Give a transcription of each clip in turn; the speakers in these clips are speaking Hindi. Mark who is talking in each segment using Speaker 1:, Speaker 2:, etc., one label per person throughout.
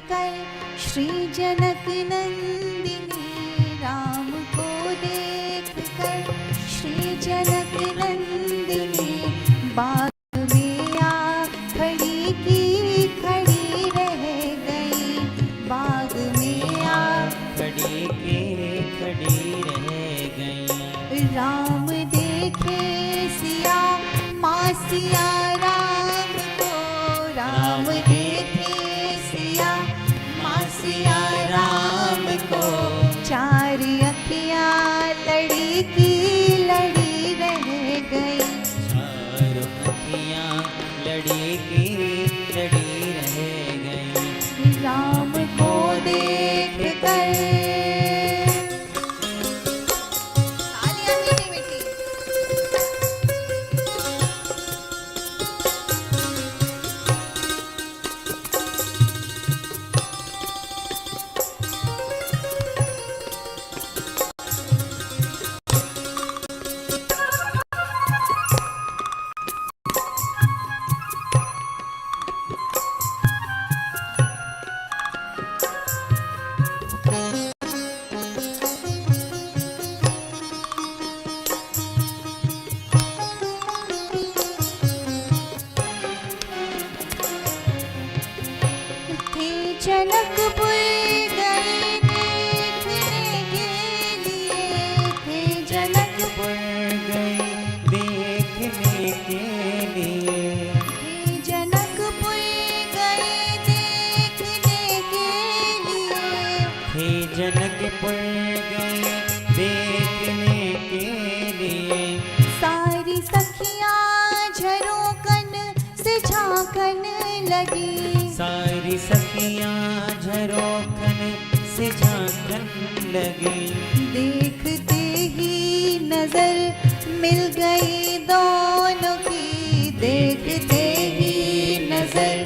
Speaker 1: कर श्री जनक नंदिनी, राम को देख कर श्री जनक नंदिनी, बाग में आ खड़ी की खड़ी रह गई, बाग में आ
Speaker 2: खड़ी की खड़ी रह गई।
Speaker 1: राम देखे सिया माँ सिया राम को, राम देखे सिया माँ सिया राम को, चार अखियाँ लड़ी की लड़ी रह गई,
Speaker 2: चार अखियाँ लड़ी की लड़ी रह गई।
Speaker 1: राम को देख कर। तालियां मीठी मीठी। थे जनकपुर गए देखने के लिए, थे जनकपुर
Speaker 2: गई देखने के लिए,
Speaker 1: थे जनकपुर गए देखने के लिए,
Speaker 2: थे जनकपुर गई देखने के लिए।
Speaker 1: सारी सखियाँ झरोकन से झांकन लगी,
Speaker 2: सारी सखियाँ झरोखन से झांकन लगी,
Speaker 1: देखते ही नजर मिल गई दोनों की, देखते ही नजर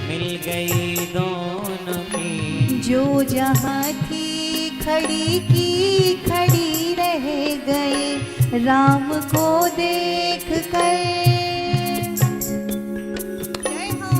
Speaker 2: मिल गई दोनों की।
Speaker 1: जो जहाँ थी खड़ी की खड़ी रह गई, राम को देख कर। जय हो।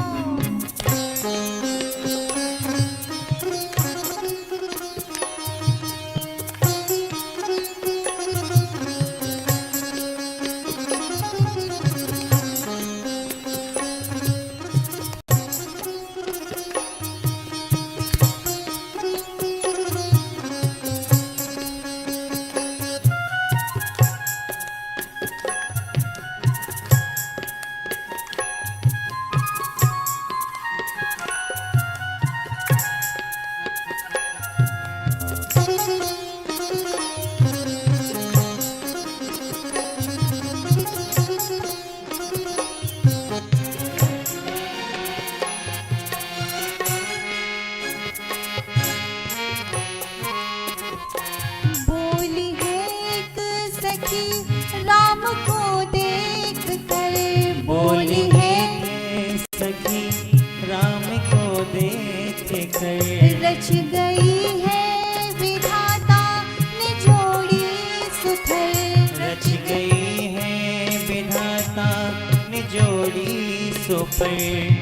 Speaker 1: बोली है एक सखी राम को देख कर, बोली है
Speaker 2: सखी राम को देख कर।
Speaker 1: रच गई है विधाता ने जोड़ी सुथर,
Speaker 2: रच गई है विधाता ने जोड़ी सुपर।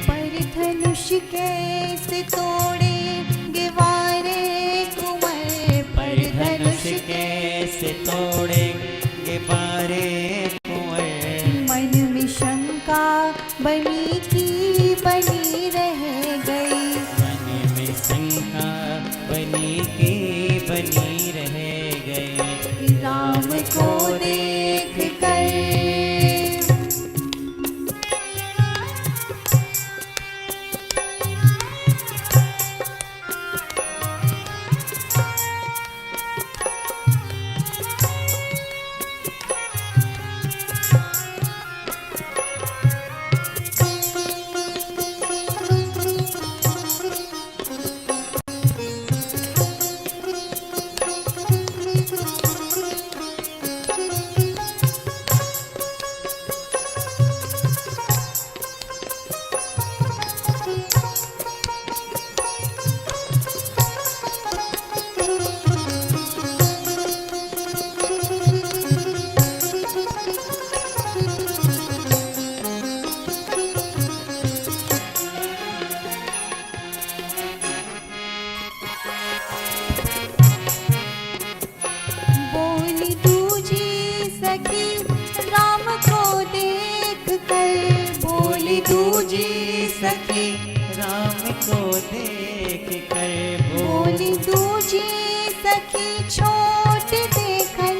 Speaker 1: पर धनुष कैसे तोड़ेंगे वारे कुंवर, पर धनुष
Speaker 2: कैसे तोड़ेंगे बारे कुंवर।
Speaker 1: मन में शंका बनी की बनी रह गई,
Speaker 2: मन में शंका बनी की बनी रह गई।
Speaker 1: राम को देख कर।
Speaker 2: सखी राम को देख कर
Speaker 1: बोली दूजी सखी छोट देखन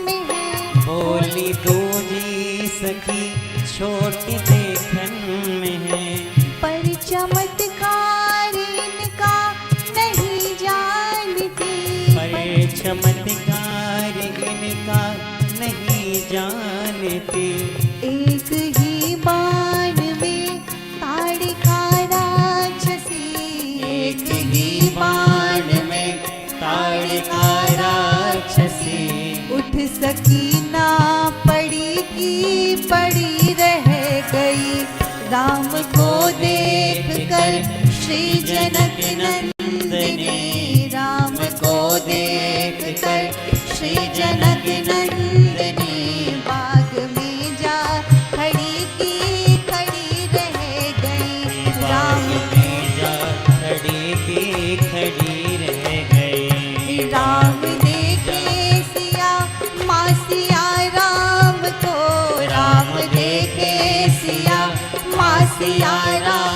Speaker 1: में है।
Speaker 2: बोली दूजी सखी छोटी देखन में है।
Speaker 1: पर चमत्कार इनका नहीं जानती।
Speaker 2: पर चमत्कार इनका नहीं जानती।
Speaker 1: एक ही बाण में ताड़का राक्षसी।
Speaker 2: एक ही बाण में ताड़का राक्षसी।
Speaker 1: उठ सकी ना पड़ी की पड़ी रह गई। राम को देख कर श्री जनक नंदिनी। राम को देख कर श्री जनक नंदिनी बाग में जा खड़ी की खड़ी रह गई। राम
Speaker 2: में जा खड़ी की खड़ी रह गई।
Speaker 1: राम देखे सिया माँ सिया राम को। राम देखे सिया माँ सिया राम